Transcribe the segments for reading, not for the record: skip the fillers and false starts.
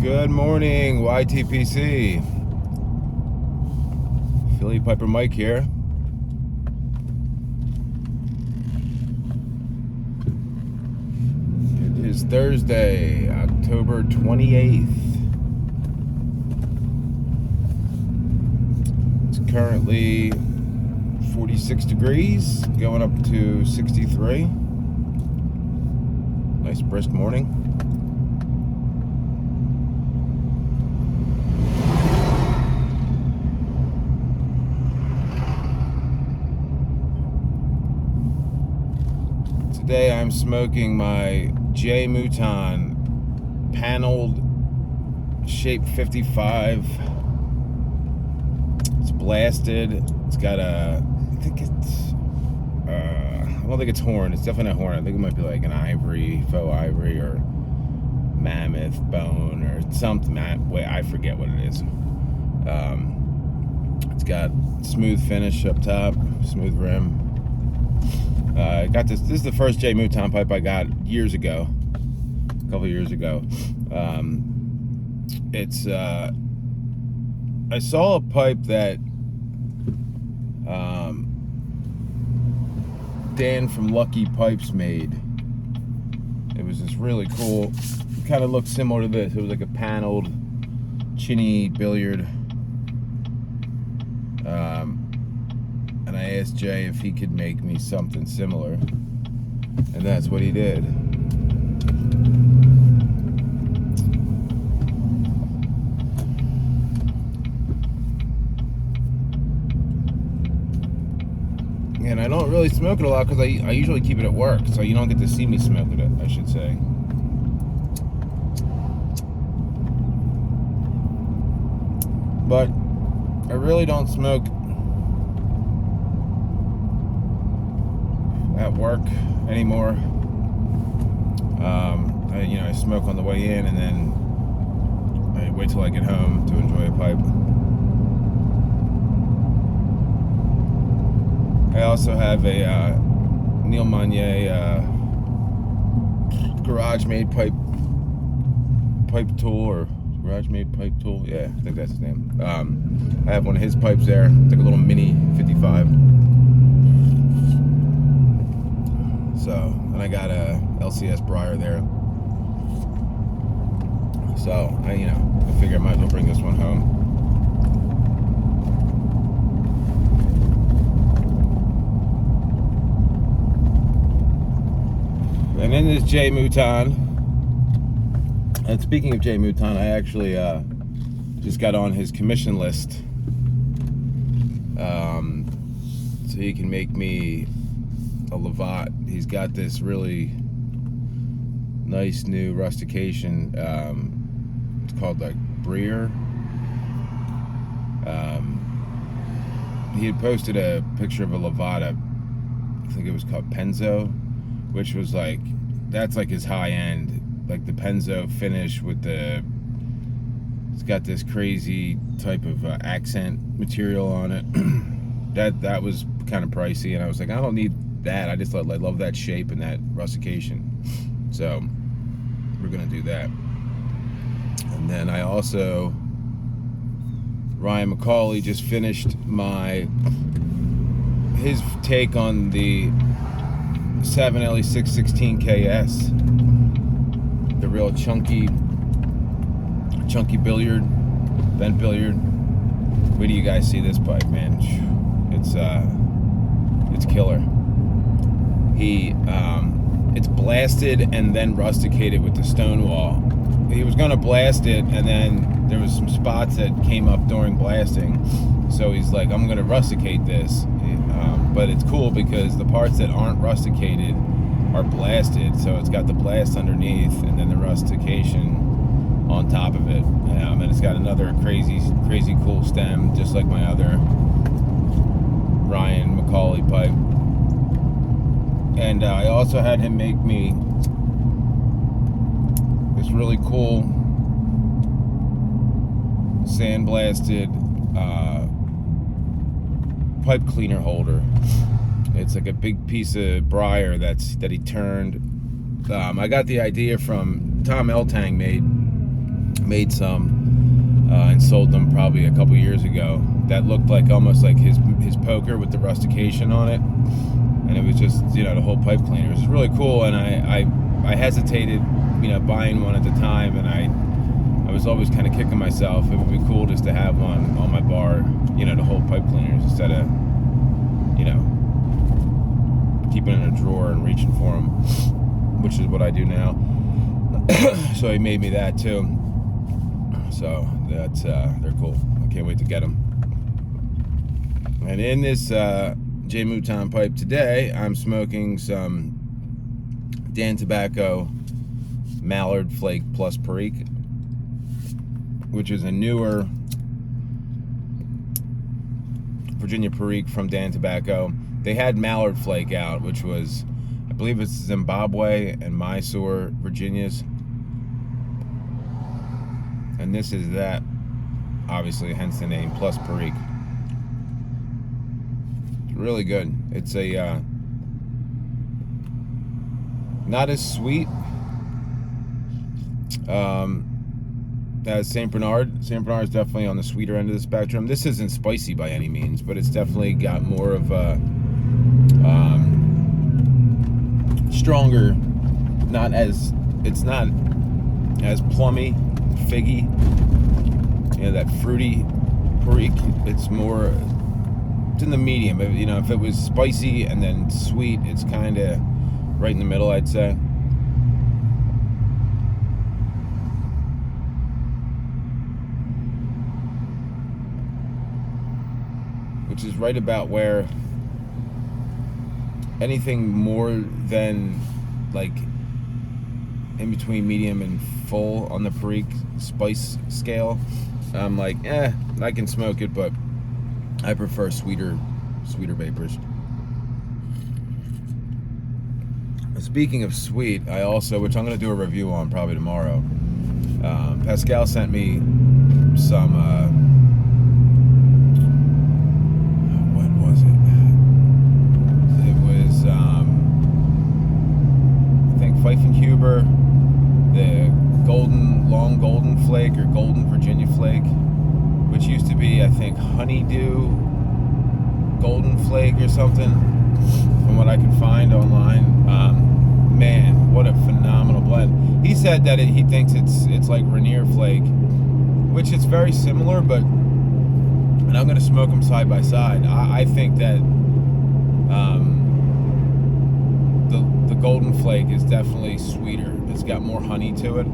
Good morning, YTPC. Philly Piper Mike here. It is Thursday, October 28th. It's currently 46 degrees, going up to 63. Nice brisk morning. Today I'm smoking my Mouton paneled shape 55. It's blasted. It's got a, I don't think it's horn. It's definitely not horn. I think it might be like an ivory, faux ivory, or mammoth bone or something. I forget what it is. It's got smooth finish up top, smooth rim. I got this. This is the first Mouton pipe I got years ago, a couple years ago. I saw a pipe that Dan from Lucky Pipes made. It was this really cool. It kind of looked similar to this. It was like a paneled chinny billiard. And I asked Jay if he could make me something similar, and that's what he did. And I don't really smoke it a lot because I usually keep it at work, so you don't get to see me smoking it, I should say. But I really don't smoke at work anymore. I smoke on the way in, and then I wait till I get home to enjoy a pipe. I also have a Neil Monnier garage made pipe tool, or garage made pipe tool. Yeah, I think that's his name. I have one of his pipes there. It's like a little mini 55. So, and I got a LCS Briar there. So, I figure I might as well bring this one home. And in this Mouton, and speaking of Mouton, I actually just got on his commission list. So he can make me a Lavat. He's got this really nice new rustication. It's called like Briar. He had posted a picture of a Lavat. I think it was called Penzo, which was like, that's like his high end, like the Penzo finish with the, it's got this crazy type of accent material on it. that was kind of pricey, and I was like, I don't need that. I just love that shape and that rustication. So we're gonna do that. And then I also, Ryan McCauley just finished his take on the 7LE616KS, the real chunky billiard, bent billiard. Wait till you guys see this pipe, man. It's killer. It's blasted and then rusticated with the stone wall. He was gonna blast it, and then there was some spots that came up during blasting, so he's like, I'm gonna rusticate this. But it's cool because the parts that aren't rusticated are blasted, so it's got the blast underneath and then the rustication on top of it. And it's got another crazy cool stem, just like my other Ryan McCauley pipe. And I also had him make me this really cool sandblasted pipe cleaner holder. It's like a big piece of briar that he turned. I got the idea from Tom Eltang made Made some and sold them probably a couple years ago. That looked like almost like his poker with the rustication on it, and it was just, you know, the whole pipe cleaner. It was really cool, and I hesitated, you know, buying one at the time, and I was always kind of kicking myself. It would be cool just to have one on my bar, you know, the whole pipe cleaners, instead of, you know, keeping it in a drawer and reaching for them, which is what I do now. So he made me that too. So that's they're cool. I can't wait to get them. And in this J Mouton pipe today, I'm smoking some Dan Tobacco Mallard Flake plus Perique, which is a newer Virginia Perique from Dan Tobacco. They had Mallard Flake out, which was, I believe it's Zimbabwe and Mysore, Virginia's. And this is that, obviously, hence the name, plus Perique. It's really good. It's a, not as sweet as St. Bernard. St. Bernard is definitely on the sweeter end of the spectrum. This isn't spicy by any means, but it's definitely got more of a stronger, it's not as plummy, figgy, you know, that fruity Perique. It's in the medium. You know, if it was spicy and then sweet, it's kind of right in the middle, I'd say. Which is right about where anything more than like in between medium and full on the Perique spice scale, I'm like, I can smoke it, but I prefer sweeter vapors. Speaking of sweet, I also, which I'm going to do a review on probably tomorrow, Pascal sent me some, what was it? It was, I think Pfeifenhuber, the long golden flake, or golden Virginia flake, which used to be, I think, honeydew golden flake or something, from what I could find online. Man, what a phenomenal blend. He said that he thinks it's like Rainier flake, which it's very similar, but, and I'm going to smoke them side by side. I think that the golden flake is definitely sweeter. It's got more honey to it.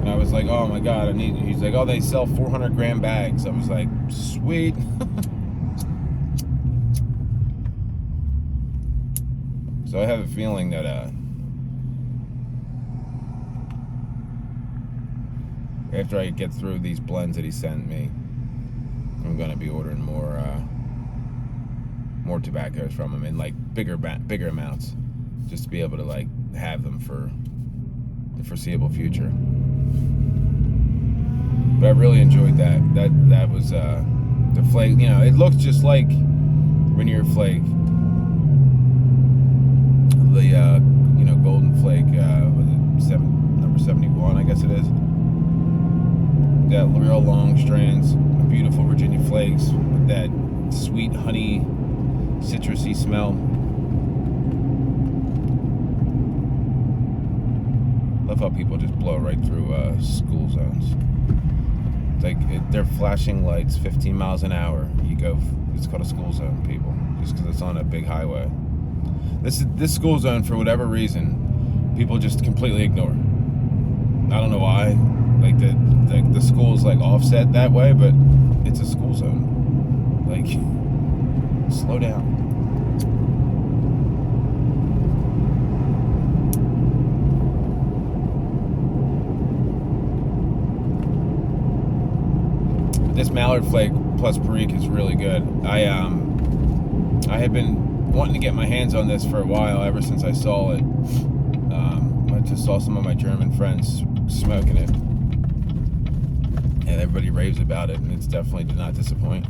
And I was like, oh my God, I need it. He's like, oh, they sell 400 gram bags. I was like, sweet. So I have a feeling that after I get through these blends that he sent me, I'm gonna be ordering more tobaccos from him in like bigger amounts, just to be able to like have them for the foreseeable future. But I really enjoyed that. That was the flake. You know, it looks just like Rainier flake. The you know, golden flake, number 71, I guess it is. Got real long strands, beautiful Virginia flakes with that sweet honey, citrusy smell. Love how people just blow right through school zones. It's like they're flashing lights 15 miles an hour. You go, it's called a school zone, people, just because it's on a big highway. This school zone, for whatever reason, people just completely ignore. I don't know why. Like the school's like offset that way, but it's a school zone. Like, slow down. This Mallard Flake plus Perique is really good. I have been wanting to get my hands on this for a while, ever since I saw it. I just saw some of my German friends smoking it, and everybody raves about it, and it's definitely did not disappoint.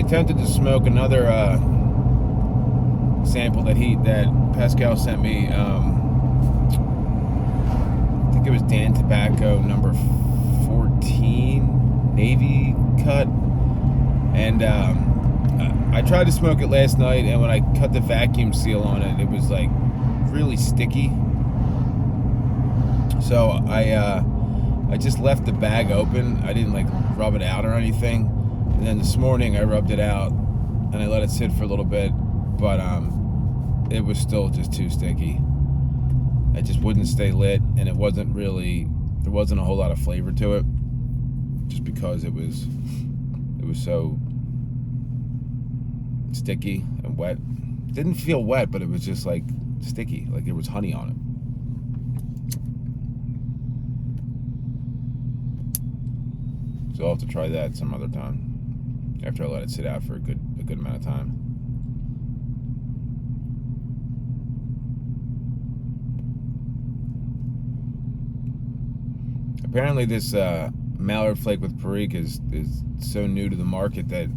attempted to smoke another sample that Pascal sent me. I think it was Dan Tobacco number 14 Navy cut, and I tried to smoke it last night, and when I cut the vacuum seal on it, it was like really sticky. So I just left the bag open. I didn't like rub it out or anything. And then this morning I rubbed it out and I let it sit for a little bit, but it was still just too sticky. It just wouldn't stay lit, and there wasn't a whole lot of flavor to it, just because it was so sticky and wet. It didn't feel wet, but it was just like sticky, like there was honey on it. So I'll have to try that some other time after I let it sit out for a good amount of time. Apparently this Mallard Flake with Perique is so new to the market that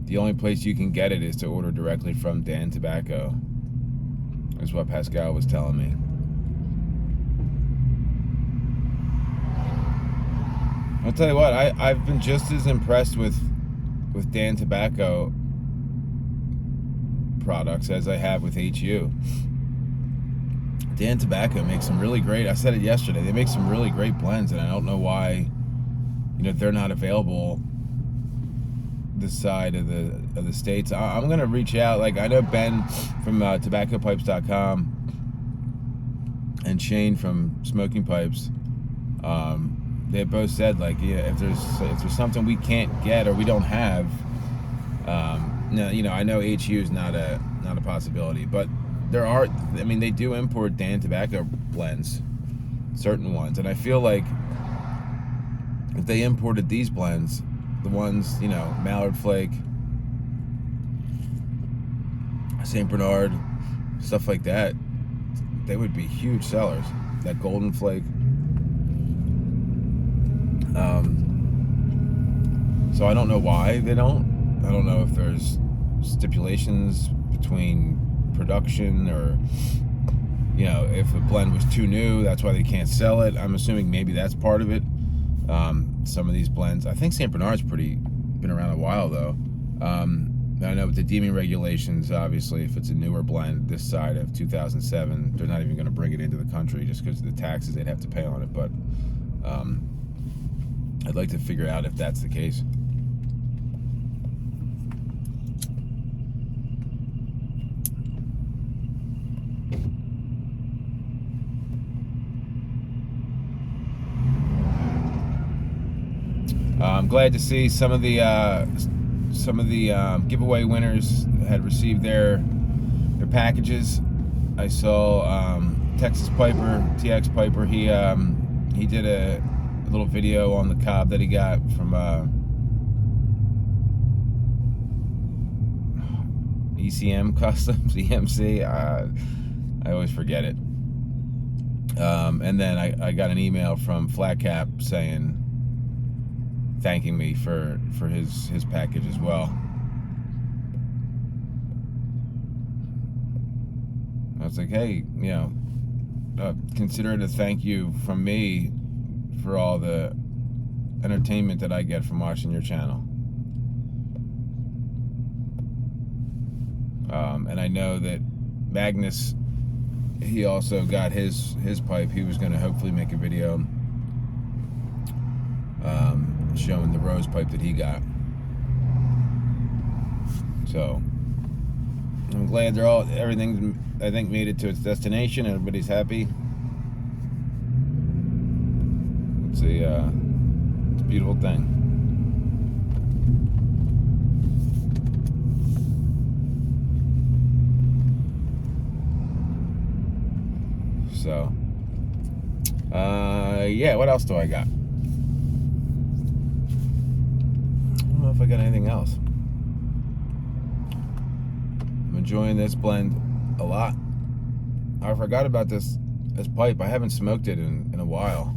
the only place you can get it is to order directly from Dan Tobacco. That's what Pascal was telling me. I'll tell you what, I've been just as impressed with Dan Tobacco products as I have with HU. Dan Tobacco makes some really great, I said it yesterday, they make some really great blends, and I don't know why, they're not available this side of the States. I'm going to reach out. Like, I know Ben from tobaccopipes.com and Shane from Smoking Pipes, they both said, like, if there's something we can't get or we don't have, no, I know HU is not a possibility, but they do import Dan Tobacco blends, certain ones, and I feel like if they imported these blends, the ones, Mallard Flake, St. Bernard, stuff like that, they would be huge sellers. That Golden Flake. So I don't know why they don't. I don't know if there's stipulations between production, or if a blend was too new, that's why they can't sell it. I'm assuming maybe that's part of it. Some of these blends, I think St. Bernard's been around a while though. I know with the deeming regulations, obviously if it's a newer blend this side of 2007, they're not even going to bring it into the country just because of the taxes they'd have to pay on it. But I'd like to figure out if that's the case. I'm glad to see some of the giveaway winners had received their packages. I saw Texas Piper, TX Piper. He did a little video on the cob that he got from ECM Customs, EMC. I always forget it. And then I got an email from Flat Cap thanking me for his package as well. I was like, hey, consider it a thank you from me for all the entertainment that I get from watching your channel. And I know that Magnus, he also got his pipe. He was going to hopefully make a video showing the rose pipe that he got. So I'm glad everything I think made it to its destination. Everybody's happy. It's a beautiful thing. So yeah, what else do I got? I don't know if I got anything else. I'm enjoying this blend a lot. I forgot about this pipe. I haven't smoked it in a while.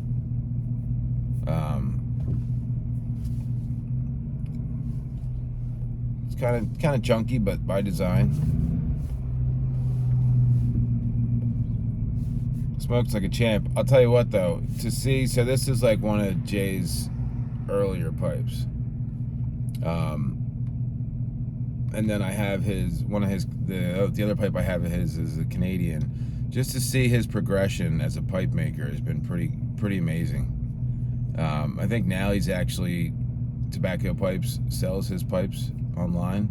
kind of junky, but by design. Smokes like a champ. I'll tell you what though, to see, so this is like one of Jay's earlier pipes. And then I have the other pipe I have of his is a Canadian. Just to see his progression as a pipe maker has been pretty amazing. I think now he's actually Tobacco Pipes sells his pipes online.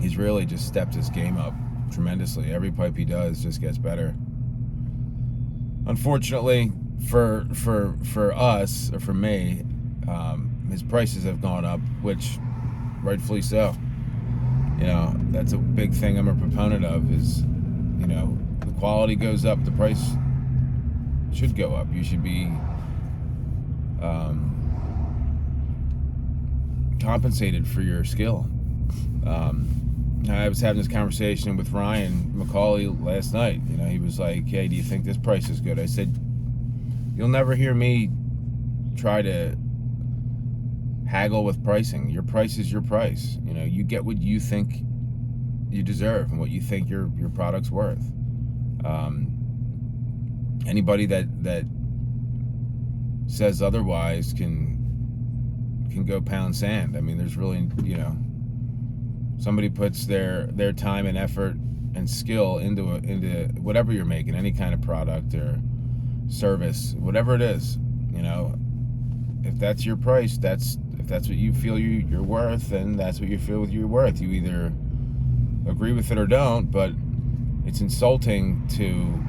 He's really just stepped his game up tremendously. Every pipe he does just gets better. Unfortunately for us, or for me, his prices have gone up, which rightfully so. You know, that's a big thing I'm a proponent of is, you know, the quality goes up, the price should go up. You should be compensated for your skill. I was having this conversation with Ryan McCauley last night. You know, he was like, hey, do you think this price is good? I said, you'll never hear me try to haggle with pricing. Your price is your price. You know, you get what you think you deserve and what you think your product's worth. Anybody that says otherwise can go pound sand. I mean, there's really, you know, somebody puts their time and effort and skill into whatever you're making, any kind of product or service, whatever it is. You know, if that's your price, if that's what you feel you're worth, then that's what you feel you're worth. You either agree with it or don't, but it's insulting to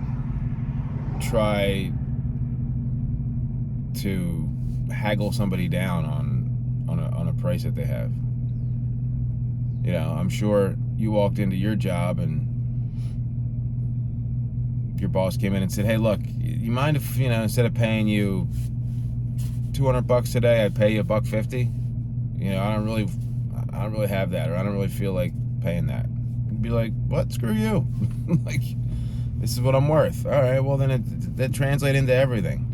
try to haggle somebody down on a price that they have. You know, I'm sure you walked into your job and your boss came in and said, hey, look, you mind if, you know, instead of paying you $200 today, I pay you $150? You know, I don't really have that, or I don't really feel like paying that. You'd be like, what? Screw you. Like, this is what I'm worth. All right, well, then that translates into everything.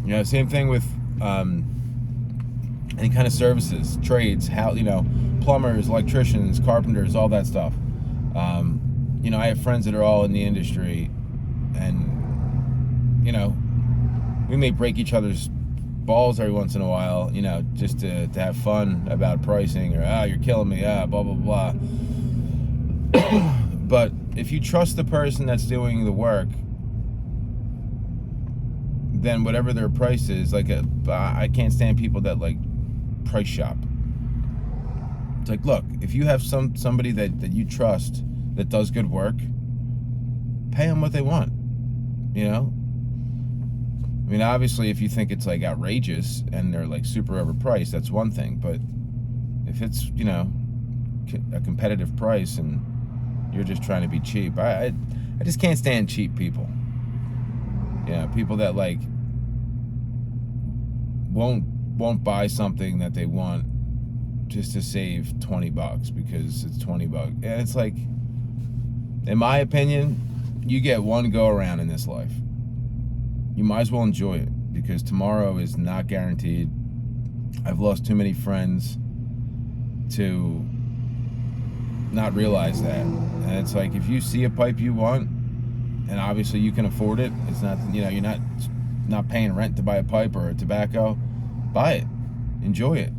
You know, same thing with any kind of services, trades, you know, plumbers, electricians, carpenters, all that stuff. You know, I have friends that are all in the industry, and, you know, we may break each other's balls every once in a while, you know, just to have fun about pricing, or, you're killing me, blah, blah, blah. But if you trust the person that's doing the work, then whatever their price is, like, I can't stand people that, like, price shop. It's like, look, if you have somebody that you trust that does good work, pay them what they want, you know? I mean, obviously, if you think it's, like, outrageous and they're, like, super overpriced, that's one thing. But if it's, you know, a competitive price and you're just trying to be cheap, I just can't stand cheap people. You know, people that, like, won't buy something that they want just to save $20 because it's $20. And it's like, in my opinion, you get one go around in this life. You might as well enjoy it, because tomorrow is not guaranteed. I've lost too many friends to not realize that. And it's like, if you see a pipe you want, and obviously you can afford it, it's not, you know, you're not paying rent to buy a pipe or a tobacco, buy it, enjoy it.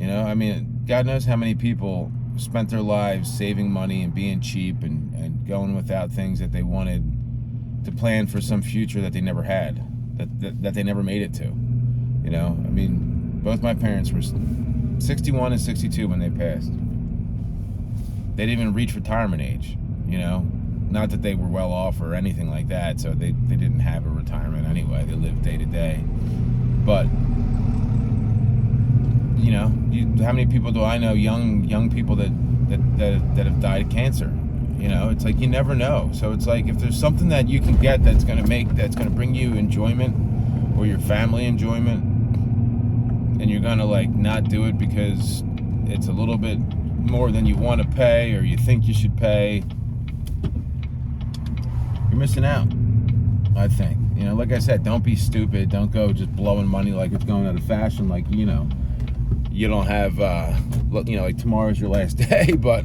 You know, I mean, God knows how many people spent their lives saving money and being cheap and going without things that they wanted to plan for some future that they never had, that they never made it to. You know, I mean, both my parents were 61 and 62 when they passed. They didn't even reach retirement age, you know. Not that they were well off or anything like that, so they didn't have a retirement anyway. They lived day to day. But, you know, how many people do I know, young people that have died of cancer? You know, it's like, you never know. So it's like, if there's something that you can get that's going to bring you enjoyment, or your family enjoyment, and you're going to, like, not do it because it's a little bit more than you want to pay or you think you should pay, you're missing out, I think. You know, like I said, don't be stupid. Don't go just blowing money like it's going out of fashion. Like, you know, you don't have, you know, like tomorrow's your last day, but,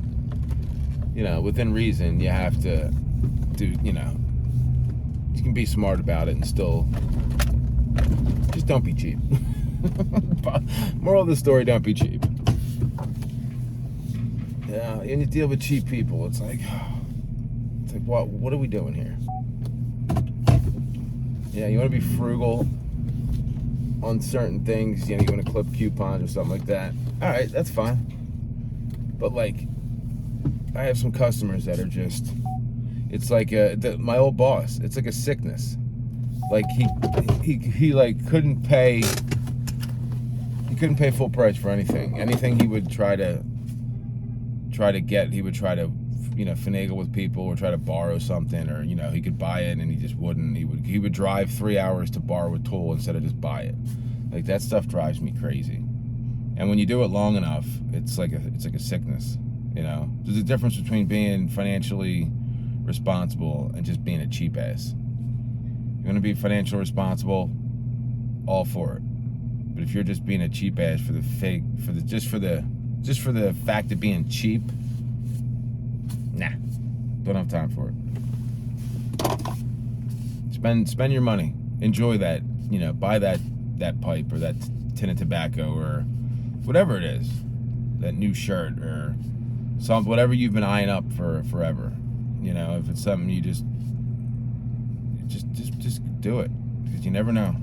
you know, within reason, you have to do, you know, you can be smart about it and still, just don't be cheap. Moral of the story, don't be cheap. Yeah, and you deal with cheap people, it's like what are we doing here? Yeah, you want to be frugal on certain things, you know, you want to clip coupons or something like that. All right, that's fine. Like, I have some customers that are just, it's like my old boss, it's like a sickness. Like he like couldn't pay full price for anything. Anything he would try to get, he would try to, you know, finagle with people or try to borrow something, or, you know, he could buy it and he just wouldn't. He would drive 3 hours to borrow a tool instead of just buy it. Like, that stuff drives me crazy. And when you do it long enough, it's like a sickness, you know. There's a difference between being financially responsible and just being a cheap ass. You want to be financially responsible, all for it. But if you're just being a cheap ass for the fact of being cheap, nah, don't have time for it. Spend your money, enjoy that, you know, buy that pipe or that tin of tobacco or whatever it is, that new shirt or whatever you've been eyeing up for forever. You know, if it's something you just do it, because you never know.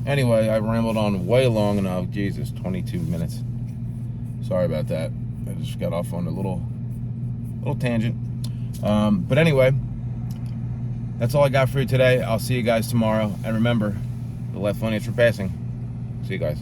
Anyway, I rambled on way long enough. Jesus, 22 minutes. Sorry about that. I just got off on a little tangent. But anyway, that's all I got for you today. I'll see you guys tomorrow. And remember, the left lane is for passing. See you guys.